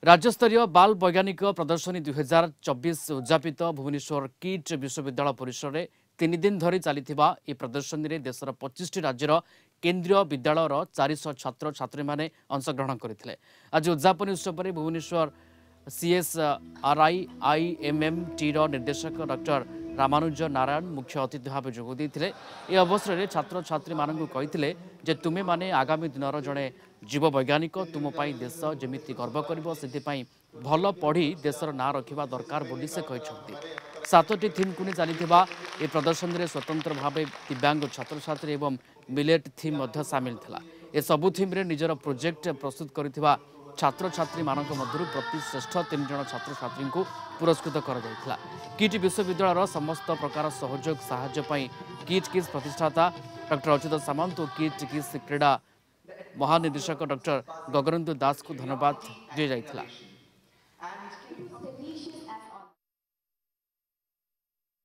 राज्यस्तरीय बाल वैज्ञानिक प्रदर्शनी 2024 उद्यापित भुवनेश्वर किट विश्वविद्यालय परिसर में 3 दिन धरी चली प्रदर्शनी में देशर 25 राज्यर केन्द्रीय विद्यालयर 400 छात्र छात्री माने अंशग्रहण करते। आज उद्यापन उत्सव में भुवनेश्वर CSRIIMMT निर्देशक डॉक्टर रामानुज नारायण मुख्य अतिथि भाव जोगदे। यह अवसर में छात्र छात्री मानू कही तुमे माने आगामी दिन जड़े जीव वैज्ञानिक तुम देश जमीती गर्व कर भल पढ़ी देशर ना रखा दरकार बोली से कहते। 7टी थीम को चली प्रदर्शनी में स्वतंत्र भाव दिव्यांग छात्र छात्री एवं मिलेट थीम सामिल था। ए सबु थीम रे निजर प्रोजेक्ट प्रस्तुत कर छात्र छात्री मानक मध्यरु प्रति श्रेष्ठ 3 जन छात्र छात्री को पुरस्कृत कर जायतिला। किट विश्वविद्यालय समस्त प्रकार सहयोग साहाय्य पई किट किस प्रतिष्ठाता डॉक्टर अच्युत सामंत और किट किस क्रीड़ा महानिदेशक डॉक्टर गगनेन्दु दास को धन्यवाद दिया जायतिला।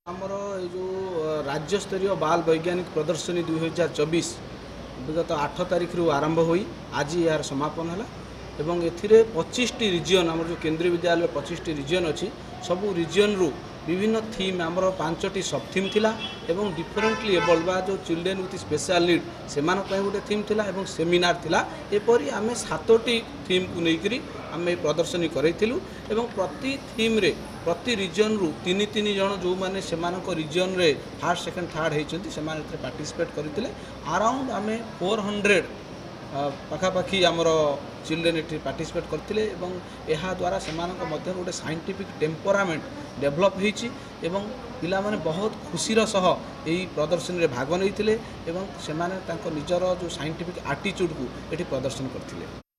आमर जो राज्य स्तरीय बाल वैज्ञानिक प्रदर्शनी 2024 विगत 8 तारिख रु आरंभ होई आज यार समापन है एवं एथिरे 25टी रिजियन आमर जो केंद्रीय विद्यालय 25टी रिजियन अच्छी सबू रिजियन रु विभिन्न थीम आमर 5टी सब थीम थिला एवं डिफरेंटली एबल्ड बा जो चिल्ड्रेन विथ स्पेशल नीड से गोटे थीम थिला एवं सेमिनार थिला। एपरी आमे 7टी थीम को लेकर आम प्रदर्शनी करैथिलु एवं प्रति थीम रे प्रति रिजियन रु 3 जन जो माने सेमानक रिजियन रे फर्स्ट सेकंड थर्ड होती से पार्टिसिपेट करते। अराउंड आम 400 पाखापाखि आमर चिल्ड्रेन ये पार्टिसिपेट करते यहाँ द्वारा से गोटे साइंटिफिक टेम्परामेंट डेभलप होती पिला माने बहुत खुशीर सह यही प्रदर्शनी रे भाग नहीं से निजर जो साइंटिफिक एटीट्यूड को ये प्रदर्शन करते।